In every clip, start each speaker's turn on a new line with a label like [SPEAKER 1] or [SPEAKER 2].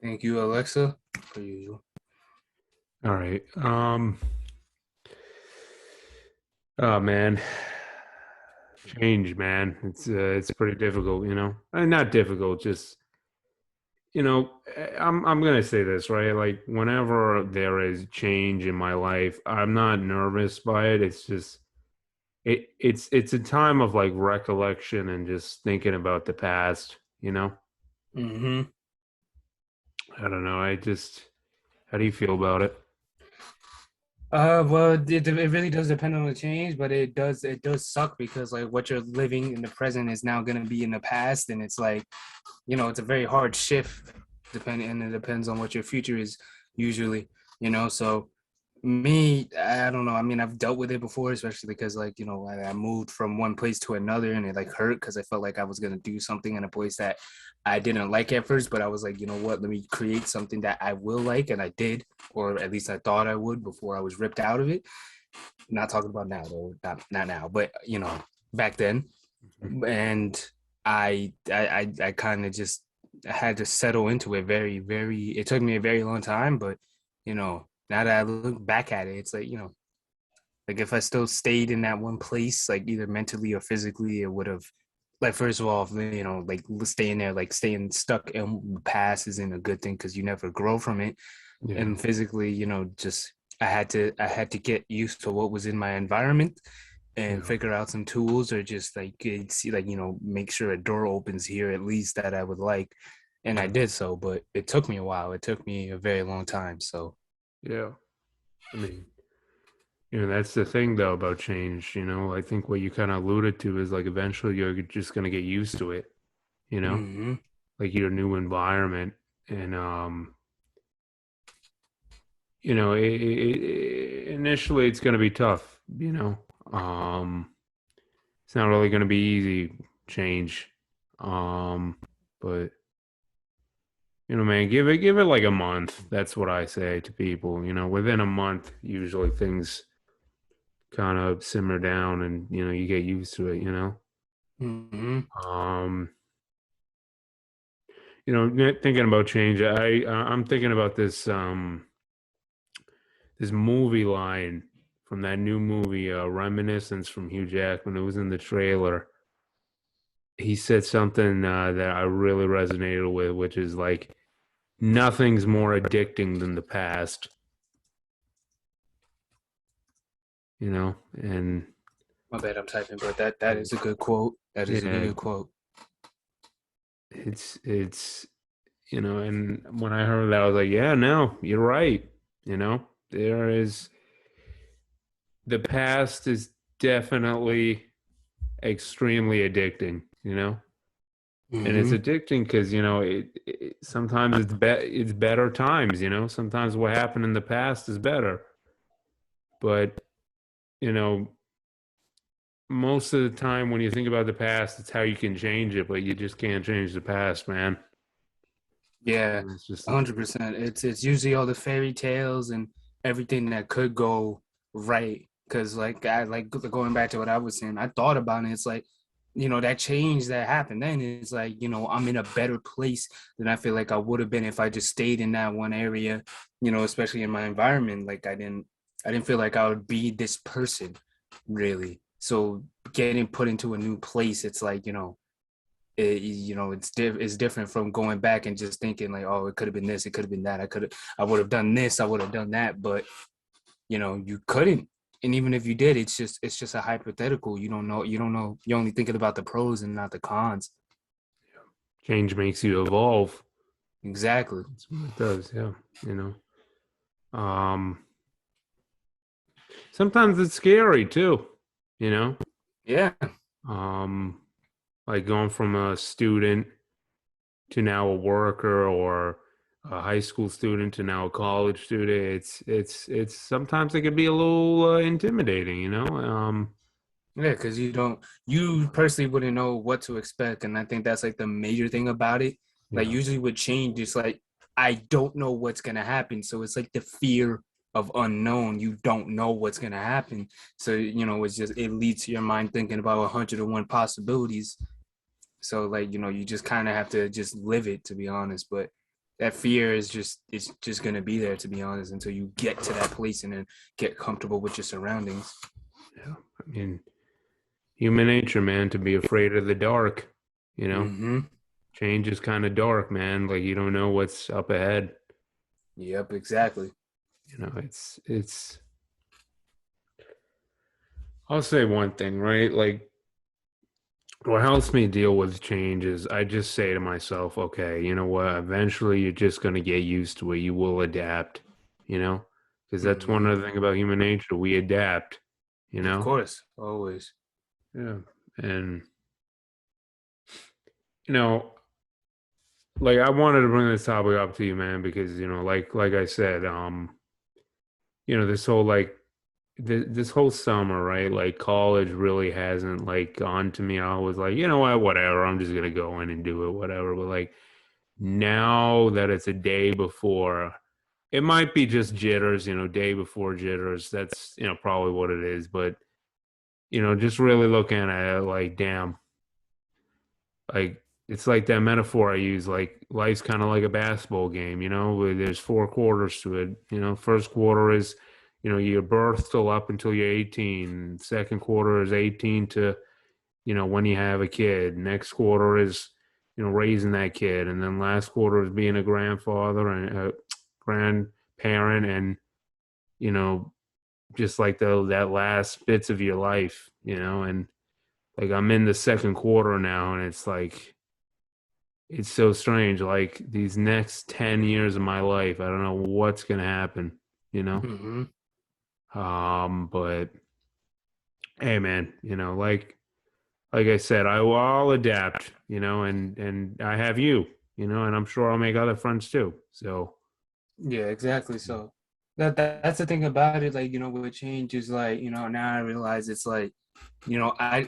[SPEAKER 1] Thank you, Alexa, per usual.
[SPEAKER 2] All right. Oh man, change, man. It's pretty difficult, not difficult, just I'm gonna say this, right? Like whenever there is change in my life, I'm not nervous by it. It's just it's a time of like recollection and just thinking about the past.
[SPEAKER 1] hmm
[SPEAKER 2] I don't know. How do you feel about it?
[SPEAKER 1] well, it really does depend on the change, but it does suck because like what you're living in the present is now gonna be in the past, and it's like it's a very hard shift, depending, and it depends on what your future is usually, So me, I don't know. I mean, I've dealt with it before, especially because like I moved from one place to another, and it like hurt because I felt like I was gonna do something in a place that I didn't like at first, but I was like, you know what, let me create something that I will like, and I did, or at least I thought I would before I was ripped out of it. Not talking about now though, not now, but back then. And I kind of just had to settle into it very, very. It took me a very long time, but now that I look back at it, it's like like if I still stayed in that one place, like either mentally or physically, it would have. Like first of all, like staying there, like staying stuck in the past isn't a good thing because you never grow from it.
[SPEAKER 2] Yeah.
[SPEAKER 1] And physically, just I had to get used to what was in my environment and
[SPEAKER 2] Yeah.
[SPEAKER 1] figure out some tools or just like see like make sure a door opens here at least that I would like, and I
[SPEAKER 2] Yeah.
[SPEAKER 1] did so, but it took me a while. It took me a very long time. So
[SPEAKER 2] Yeah. I mean, that's the thing though about change, I think what you kind of alluded to is like eventually you're just going to get used to it, you know,
[SPEAKER 1] hmm
[SPEAKER 2] like your new environment. And, initially it's going to be tough, it's not really going to be easy change. Um, but, man, give it like a month. That's what I say to people, within a month, usually things kind of simmer down and, you get used to it.
[SPEAKER 1] hmm
[SPEAKER 2] Um, thinking about change, I'm thinking about this movie line from that new movie, Reminiscence from Hugh Jackman. It was in the trailer. He said something that I really resonated with, which is like nothing's more addicting than the past, and
[SPEAKER 1] my bad, I'm typing, but that is a good quote. That is a
[SPEAKER 2] yeah,
[SPEAKER 1] good quote.
[SPEAKER 2] it's and when I heard that, I was like, yeah, no, you're right. There is the past is definitely extremely addicting. And it's
[SPEAKER 1] hmm
[SPEAKER 2] addicting because sometimes it's better times. Sometimes what happened in the past is better, but you know most of the time when you think about the past, it's how you can change it, but you just can't change the past, man.
[SPEAKER 1] Yeah,
[SPEAKER 2] It's just the truth.
[SPEAKER 1] 100%. It's usually all the fairy tales and everything that could go right. Because like I like going back to what I was saying, I thought about it. It's like that change that happened then is like I'm in a better place than I feel like I would have been if I just stayed in that one area. Especially in my environment. Like I didn't feel like I would be this person really. So getting put into a new place, it's like it's different from going back and just thinking like, oh, it could have been this, it could have been that, I would have done this, I would have done that, but you couldn't. And even if you did, it's just a hypothetical. You don't know, you're only thinking about the pros and not the cons.
[SPEAKER 2] Change makes you evolve.
[SPEAKER 1] Exactly.
[SPEAKER 2] That's what it does. Yeah. You know. Sometimes it's scary too. You know.
[SPEAKER 1] Yeah.
[SPEAKER 2] Um, like going from a student to now a worker or a high school student to now a college student. It's sometimes it can be a little intimidating.
[SPEAKER 1] Yeah, because you personally wouldn't know what to expect. And I think that's like the major thing about it. Like
[SPEAKER 2] Yeah.
[SPEAKER 1] usually with change, it's like, I don't know what's gonna happen. So it's like the fear of unknown. You don't know what's gonna happen. So it leads to your mind thinking about 101 possibilities. So like, you just kind of have to just live it, to be honest. But that fear is just gonna be there, to be honest, until you get to that place and then get comfortable with your surroundings.
[SPEAKER 2] Yeah. I mean, human nature, man, to be afraid of the dark, you know?
[SPEAKER 1] Mm-hmm.
[SPEAKER 2] Change is kind of dark, man. Like you don't know what's up ahead.
[SPEAKER 1] Yep, exactly.
[SPEAKER 2] You know, it's I'll say one thing, right? Like what helps me deal with change is I just say to myself, okay, you know what? Eventually you're just going to get used to it. You will adapt, you know? Because that's one
[SPEAKER 1] Mm-hmm.
[SPEAKER 2] other thing about human nature. We adapt, you
[SPEAKER 1] Of
[SPEAKER 2] know?
[SPEAKER 1] course, always.
[SPEAKER 2] Yeah. And you know, like I wanted to bring this topic up to you, man, because like I said, this whole like this whole summer, right? Like college really hasn't like gone to me. I was like, you know what, whatever. I'm just gonna go in and do it, whatever. But like now that it's a day before, it might be just jitters, day before jitters. That's probably what it is. But just really looking at it, like, damn, like it's like that metaphor I use. Like life's kind of like a basketball game, where there's four quarters to it. First quarter is your birth till up until you're 18. Second quarter is 18 to when you have a kid. Next quarter is raising that kid, and then last quarter is being a grandfather and a grandparent, and you know just like that last bits of your life, and like I'm in the second quarter now, and it's like it's so strange. Like these next 10 years of my life, I don't know what's gonna happen, you know.
[SPEAKER 1] Mm-hmm.
[SPEAKER 2] But hey, man, like I said, I'll adapt, and I have you, and I'm sure I'll make other friends too. So,
[SPEAKER 1] Yeah, exactly. So that's the thing about it. Like, with change is like, now I realize it's like, I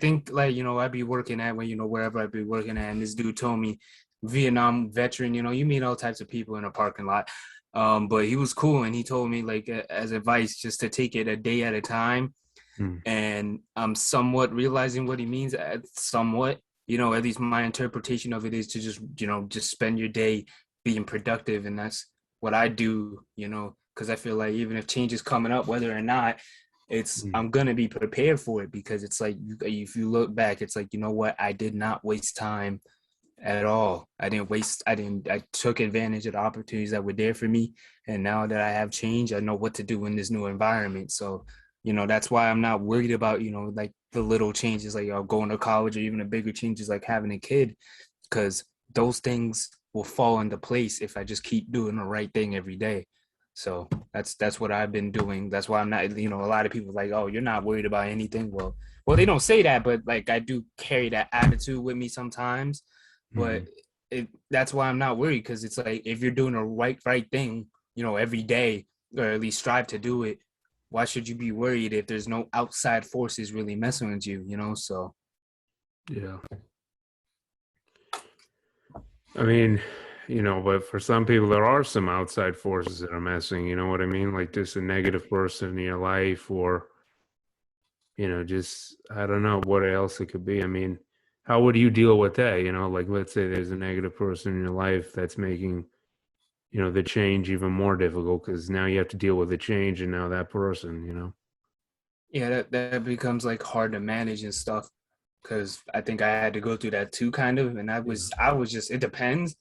[SPEAKER 1] think like, I'd be working at when, wherever I'd be working at, and this dude told me, Vietnam veteran, you meet all types of people in a parking lot. But he was cool and he told me like as advice just to take it a day at a time.
[SPEAKER 2] mm,
[SPEAKER 1] And I'm somewhat realizing what he means, somewhat, at least my interpretation of it is to just spend your day being productive. And that's what I do, because I feel like even if change is coming up, whether or not,
[SPEAKER 2] mm,
[SPEAKER 1] I'm gonna be prepared for it, because it's like if you look back, it's like, what, I did not waste time at all. I took advantage of the opportunities that were there for me. And now that I have change, I know what to do in this new environment. So, that's why I'm not worried about, like the little changes, like going to college, or even the bigger changes like having a kid, because those things will fall into place if I just keep doing the right thing every day. So that's what I've been doing. That's why I'm not, a lot of people like, oh, you're not worried about anything. Well, they don't say that, but like I do carry that attitude with me sometimes. But
[SPEAKER 2] mm.
[SPEAKER 1] that's why I'm not worried, because it's like if you're doing the right thing, every day, or at least strive to do it, why should you be worried if there's no outside forces really messing with you, So
[SPEAKER 2] Yeah. I mean, but for some people, there are some outside forces that are messing. You know what I mean? Like just a negative person in your life, or just I don't know what else it could be. I mean, how would you deal with that? Like let's say there's a negative person in your life that's making the change even more difficult because now you have to deal with the change and now that person.
[SPEAKER 1] yeah, that becomes like hard to manage and stuff, because I think I had to go through that too, kind of. And
[SPEAKER 2] Yeah.
[SPEAKER 1] I was just, it depends,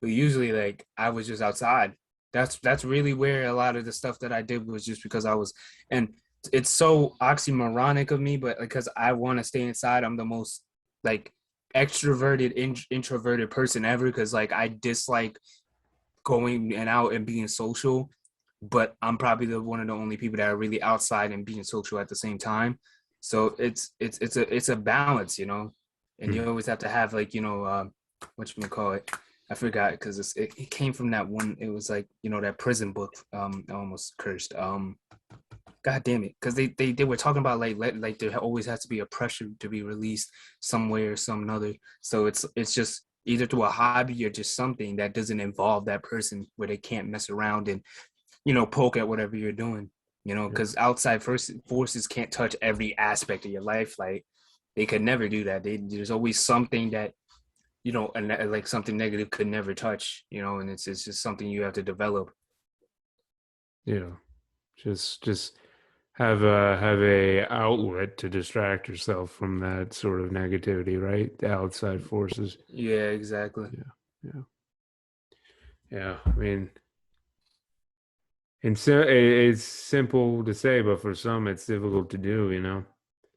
[SPEAKER 1] but usually like I was just outside. That's really where a lot of the stuff that I did was just because I was, and it's so oxymoronic of me, but because I want to stay inside, I'm the most like extroverted, introverted person ever, because like I dislike going and out and being social, but I'm probably the one of the only people that are really outside and being social at the same time. So it's a balance, and you
[SPEAKER 2] Hmm.
[SPEAKER 1] always have to have like what you call it. I forgot, because it came from that one. It was like that prison book. I almost cursed. God damn it, because they were talking about like there always has to be a pressure to be released some way or some another. So it's just either through a hobby or just something that doesn't involve that person, where they can't mess around and poke at whatever you're doing.
[SPEAKER 2] Yeah.
[SPEAKER 1] Because outside forces can't touch every aspect of your life. Like they could never do that. There's always something that like something negative could never touch, and it's just something you have to develop.
[SPEAKER 2] Yeah. Just have a outlet to distract yourself from that sort of negativity, right? The outside forces.
[SPEAKER 1] Yeah, exactly.
[SPEAKER 2] Yeah. Yeah. Yeah. I mean, it's simple to say, but for some, it's difficult to do, you know?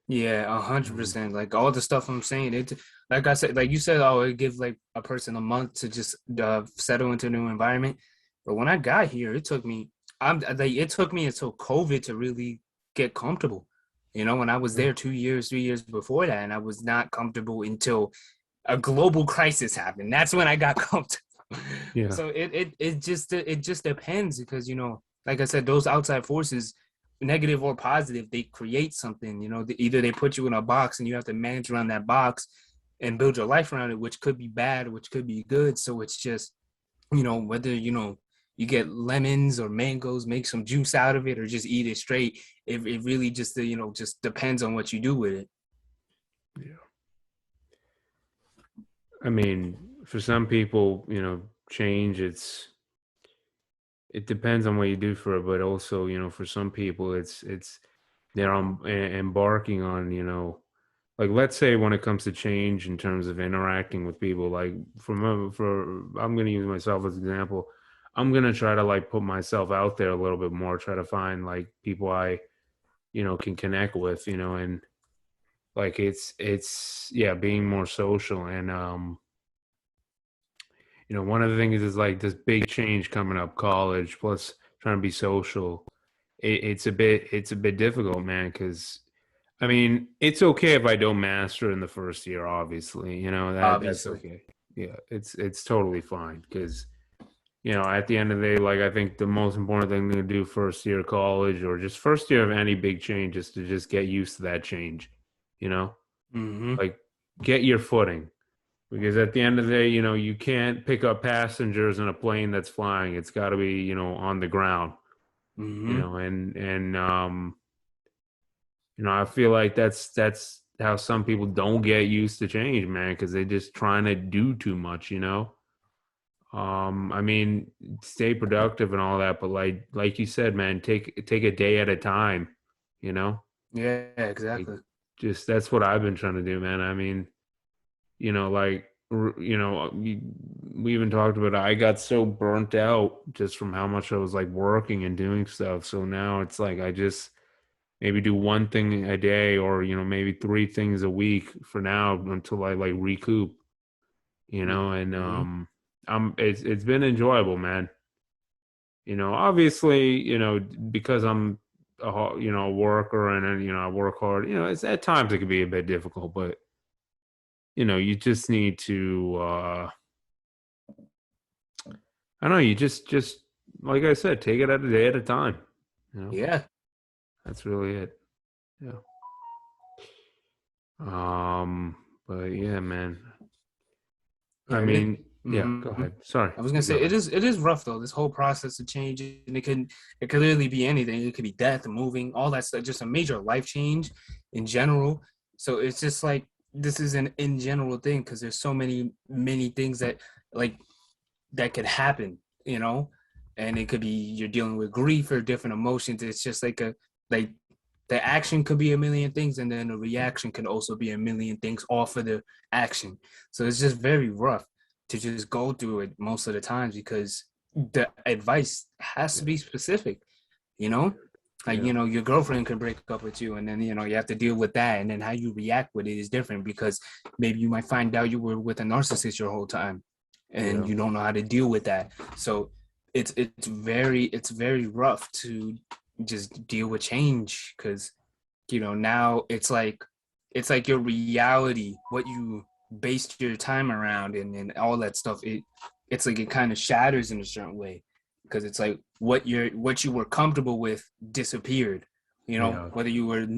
[SPEAKER 1] Yeah, a hundred
[SPEAKER 2] Um,
[SPEAKER 1] percent. Like all the stuff I'm saying, like I said, like you said, oh, it gives like a person a month to just settle into a new environment. But when I got here, it took me until COVID to really get comfortable. When I was
[SPEAKER 2] yeah.
[SPEAKER 1] there 2 years, 3 years before that, and I was not comfortable until a global crisis happened. That's when I got comfortable.
[SPEAKER 2] Yeah.
[SPEAKER 1] So it just depends because like I said, those outside forces, negative or positive, they create something. Either they put you in a box and you have to manage around that box and build your life around it, which could be bad, which could be good. So it's just whether you get lemons or mangoes, make some juice out of it, or just eat it straight. It really just just depends on what you do with it.
[SPEAKER 2] Yeah. I mean, for some people, change, it depends on what you do for it, but also, for some people, it's they're embarking on, like let's say when it comes to change in terms of interacting with people, like for I'm going to use myself as an example. I'm going to try to like put myself out there a little bit more, try to find like people I, can connect with, and like it's yeah, being more social and one of the things is like this big change coming up, college plus trying to be social. It's a bit difficult, man, because I mean, it's okay if I don't master in the first year, obviously. That's
[SPEAKER 1] Obviously.
[SPEAKER 2] okay. Yeah, it's totally fine because at the end of the day, like I think the most important thing to do first year of college or just first year of any big change is to just get used to that change. You know,
[SPEAKER 1] Mm-hmm.
[SPEAKER 2] like get your footing because at the end of the day, you can't pick up passengers in a plane that's flying. It's got to be on the ground.
[SPEAKER 1] Mm-hmm.
[SPEAKER 2] And I feel like that's how some people don't get used to change, man, because they're just trying to do too much. I mean, stay productive and all that, but like you said, man, take a day at a time, you know?
[SPEAKER 1] Yeah,
[SPEAKER 2] Like
[SPEAKER 1] exactly.
[SPEAKER 2] just that's what I've been trying to do, man. I mean, like we even talked about it. I got so burnt out just from how much I was like working and doing stuff. So now it's like I just maybe do one thing a day or maybe three things a week for now until I like recoup, and
[SPEAKER 1] Mm-hmm.
[SPEAKER 2] it's been enjoyable, man. Obviously, because I'm a worker and then I work hard, it's at times it can be a bit difficult, but you just need to I don't know, you just like I said, take it at a day at a time. You know,
[SPEAKER 1] Yeah.
[SPEAKER 2] that's really it. Yeah. Um, but yeah, man. I
[SPEAKER 1] Yeah. And it,
[SPEAKER 2] mean, yeah, go
[SPEAKER 1] mm-hmm.
[SPEAKER 2] ahead. Sorry,
[SPEAKER 1] I was gonna
[SPEAKER 2] you go
[SPEAKER 1] say
[SPEAKER 2] ahead.
[SPEAKER 1] it is rough though. This whole process of change, and it could literally be anything. It could be death, moving, all that stuff. Just a major life change in general. So it's just like this is an in general thing because there's so many things like that could happen, and it could be you're dealing with grief or different emotions. It's just like the action could be a million things, and then the reaction can also be a million things off of the action. So it's just very rough to just go through it most of the times because the advice has to
[SPEAKER 2] Yeah,
[SPEAKER 1] be specific, you know? Like,
[SPEAKER 2] yeah,
[SPEAKER 1] your girlfriend could break up with you, and then, you have to deal with that. And then how you react with it is different because maybe you might find out you were with a narcissist your whole time and
[SPEAKER 2] yeah,
[SPEAKER 1] you don't know how to deal with that. So it's very rough to just deal with change because now it's like your reality, what you based your time around and all that stuff. It's like it kind of shatters in a certain way because it's like what you were comfortable with disappeared.
[SPEAKER 2] yeah,
[SPEAKER 1] Whether you were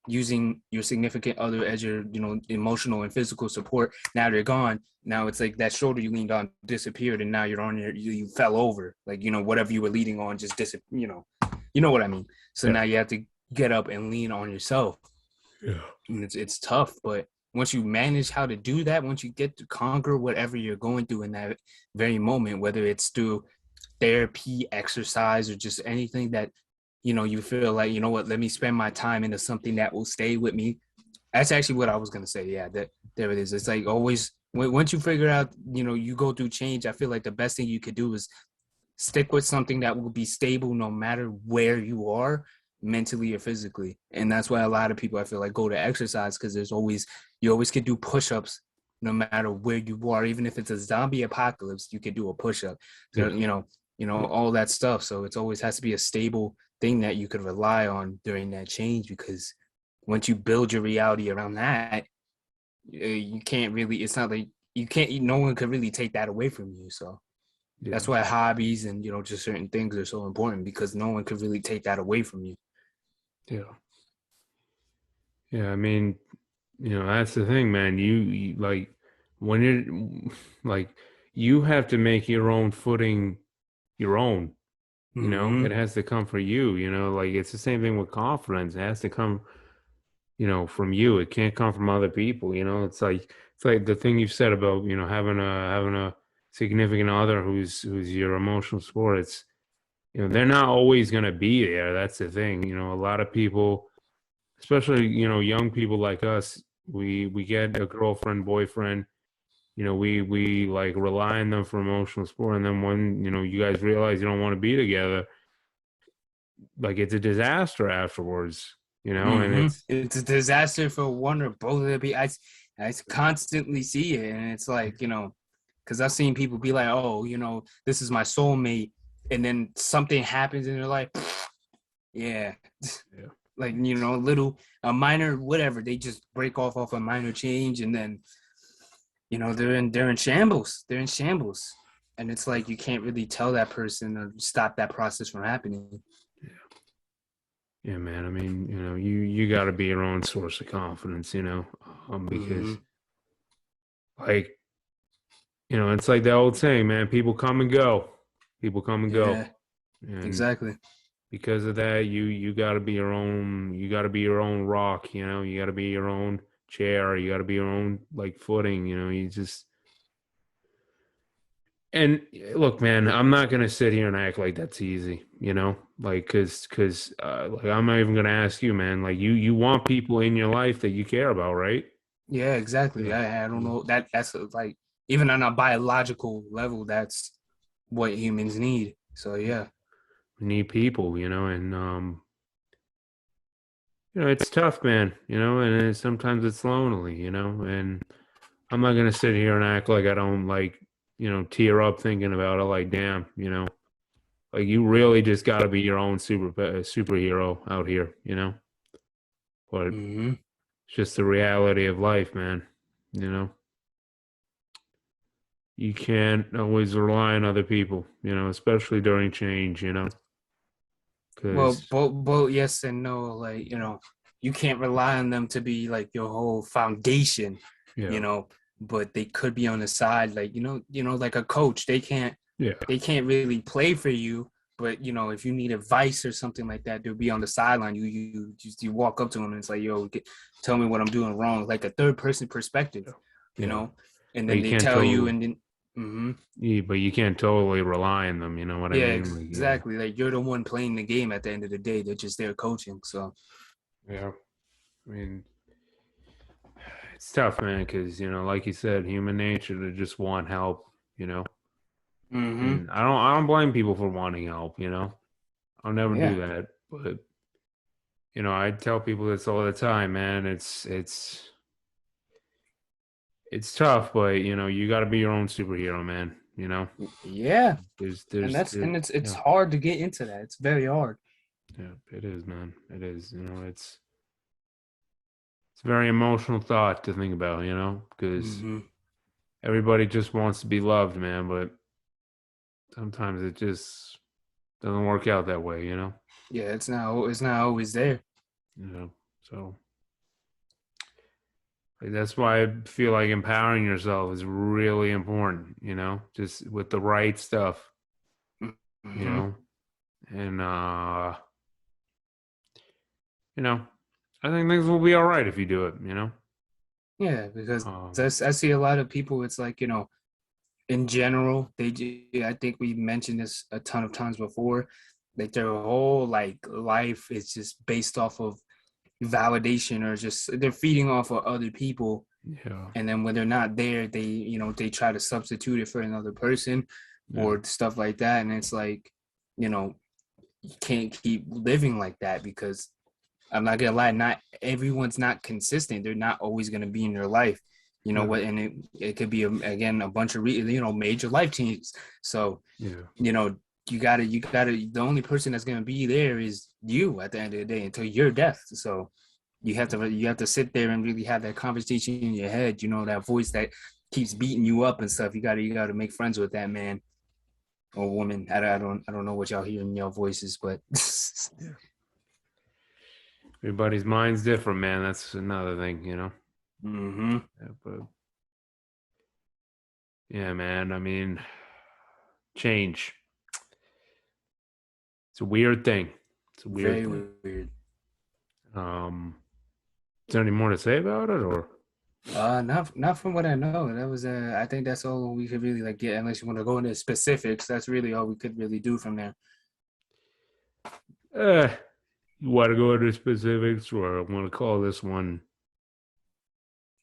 [SPEAKER 1] using your significant other as your emotional and physical support. Now they're gone. Now it's like that shoulder you leaned on disappeared, and now you're on you fell over. Like whatever you were leaning on just disappeared. You know what I mean. So
[SPEAKER 2] yeah,
[SPEAKER 1] now you have to get up and lean on yourself,
[SPEAKER 2] yeah.
[SPEAKER 1] and it's tough, but once you manage how to do that, once you get to conquer whatever you're going through in that very moment, whether it's through therapy, exercise, or just anything that you feel like, you know what, let me spend my time into something that will stay with me. That's actually what I was gonna say. Yeah, that there it is. It's like always once you figure out, you go through change. I feel like the best thing you could do is stick with something that will be stable no matter where you are mentally or physically. And that's why a lot of people, I feel like, go to exercise, because you always could do push-ups no matter where you are. Even if it's a zombie apocalypse, you could do a push-up. So,
[SPEAKER 2] Yeah.
[SPEAKER 1] all that stuff. So it's always has to be a stable thing that you could rely on during that change, because once you build your reality around that, you can't really, it's not like you can't, no one could really take that away from you. So
[SPEAKER 2] Yeah.
[SPEAKER 1] that's why hobbies and just certain things are so important, because no one could really take that away from you.
[SPEAKER 2] Yeah. Yeah. I mean, that's the thing, man. You like when you're like you have to make your own footing your own.
[SPEAKER 1] Mm-hmm.
[SPEAKER 2] It has to come for you. Like it's the same thing with confidence. It has to come, from you. It can't come from other people. It's like the thing you've said about having a significant other who's your emotional support. It's they're not always going to be there. That's the thing. A lot of people, especially young people like us, we get a girlfriend, boyfriend. We like rely on them for emotional support, and then when you guys realize you don't want to be together, like it's a disaster afterwards. And
[SPEAKER 1] Mm-hmm.
[SPEAKER 2] it's
[SPEAKER 1] It's a disaster for one or both of the people. I constantly see it, and it's like, because I've seen people be like, oh, this is my soulmate, and then something happens in their life. Yeah,
[SPEAKER 2] yeah,
[SPEAKER 1] like, a minor whatever, they just break off a minor change, and then they're in shambles. They're in shambles, and it's like you can't really tell that person or stop that process from happening.
[SPEAKER 2] yeah, man. I mean, you got to be your own source of confidence, because
[SPEAKER 1] Mm-hmm.
[SPEAKER 2] like it's like the old saying, man. People come and go. People come and go,
[SPEAKER 1] Yeah,
[SPEAKER 2] and
[SPEAKER 1] exactly.
[SPEAKER 2] because of that, you got to be your own. You got to be your own rock. You got to be your own chair. You got to be your own like footing. You just and look, man. I'm not gonna sit here and act like that's easy. Like because like I'm not even gonna ask you, man. Like you want people in your life that you care about, right?
[SPEAKER 1] Yeah, exactly.
[SPEAKER 2] Yeah.
[SPEAKER 1] I don't know, that's like, even on a biological level, that's what humans need. So yeah.
[SPEAKER 2] We need people, and it's tough, man, and sometimes it's lonely, and I'm not gonna sit here and act like I don't like, tear up thinking about it. Like, damn, like you really just got to be your own superhero out here, But
[SPEAKER 1] Mm-hmm.
[SPEAKER 2] it's just the reality of life, man. You know, you can't always rely on other people, especially during change,
[SPEAKER 1] Well,
[SPEAKER 2] because
[SPEAKER 1] both yes and no. Like, you can't rely on them to be like your whole foundation, you
[SPEAKER 2] yeah,
[SPEAKER 1] know, but they could be on the side, like, like a coach.
[SPEAKER 2] yeah,
[SPEAKER 1] They can't really play for you, but if you need advice or something like that, they'll be on the sideline. You walk up to them and it's like, yo, tell me what I'm doing wrong, like a third person perspective,
[SPEAKER 2] yeah,
[SPEAKER 1] you
[SPEAKER 2] yeah.
[SPEAKER 1] know, and
[SPEAKER 2] But
[SPEAKER 1] then
[SPEAKER 2] you
[SPEAKER 1] they
[SPEAKER 2] can't
[SPEAKER 1] tell you,
[SPEAKER 2] totally,
[SPEAKER 1] and then mm-hmm.
[SPEAKER 2] yeah, but you can't totally rely on them. You know what I
[SPEAKER 1] Yeah,
[SPEAKER 2] mean? Like, yeah,
[SPEAKER 1] exactly. Like, you're the one playing the game at the end of the day. They're just there coaching. So
[SPEAKER 2] yeah. I mean, it's tough, man, because like you said, human nature to just want help, you know.
[SPEAKER 1] mm-hmm.
[SPEAKER 2] And I don't blame people for wanting help, I'll never do
[SPEAKER 1] Yeah.
[SPEAKER 2] that. But I tell people this all the time, man. It's tough, but you got to be your own superhero, man.
[SPEAKER 1] Yeah. And
[SPEAKER 2] There's
[SPEAKER 1] it's
[SPEAKER 2] yeah,
[SPEAKER 1] hard to get into that. It's very hard.
[SPEAKER 2] yeah, it is, man. It is. It's a very emotional thought to think about, because
[SPEAKER 1] Mm-hmm.
[SPEAKER 2] everybody just wants to be loved, man. But sometimes it just doesn't work out that way,
[SPEAKER 1] Yeah, it's not always there.
[SPEAKER 2] So like, that's why I feel like empowering yourself is really important, just with the right stuff, you
[SPEAKER 1] Mm-hmm.
[SPEAKER 2] know, and you know, I think things will be all right if you do it,
[SPEAKER 1] Yeah, because
[SPEAKER 2] Um,
[SPEAKER 1] I see a lot of people. It's like, in general, I think we mentioned this a ton of times before. Like their whole like life is just based off of validation, or just they're feeding off of other people.
[SPEAKER 2] yeah,
[SPEAKER 1] And then when they're not there, they try to substitute it for another person
[SPEAKER 2] yeah,
[SPEAKER 1] or stuff like that. And it's like, you know, you can't keep living like that, because I'm not gonna lie, not everyone's not consistent. They're not always gonna be in your life. You know
[SPEAKER 2] no,
[SPEAKER 1] what? And it could be again a bunch of major life changes. So
[SPEAKER 2] yeah,
[SPEAKER 1] you know you gotta the only person that's gonna be there is you at the end of the day until your death. So you have to sit there and really have that conversation in your head. That voice that keeps beating you up and stuff. You gotta make friends with that man or woman. I don't know what y'all hear in your voices, but
[SPEAKER 2] yeah. Everybody's mind's different, man. That's another thing,
[SPEAKER 1] mm-hmm.
[SPEAKER 2] Yeah, but yeah, man. I mean, change. It's a weird thing. It's a weird
[SPEAKER 1] Very
[SPEAKER 2] thing.
[SPEAKER 1] weird.
[SPEAKER 2] Um, is there any more to say about it, or?
[SPEAKER 1] Not from what I know. That was I think that's all we could really like get, unless you want to go into specifics. That's really all we could really do from there.
[SPEAKER 2] Uh, you want to go into specifics, or I want to call this one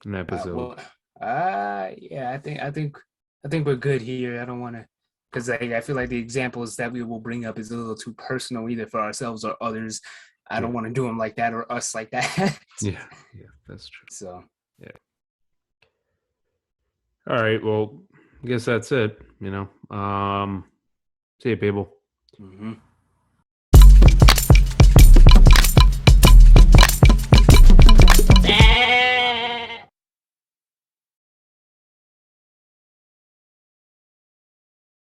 [SPEAKER 2] an episode?
[SPEAKER 1] Well, yeah, I think we're good here. I don't want to, because I feel like the examples that we will bring up is a little too personal, either for ourselves or others. I
[SPEAKER 2] Yeah,
[SPEAKER 1] don't want to do them like that, or us like that.
[SPEAKER 2] yeah, yeah. That's true.
[SPEAKER 1] So,
[SPEAKER 2] Yeah. All right. Well, I guess that's it. See you, people.
[SPEAKER 1] mhm.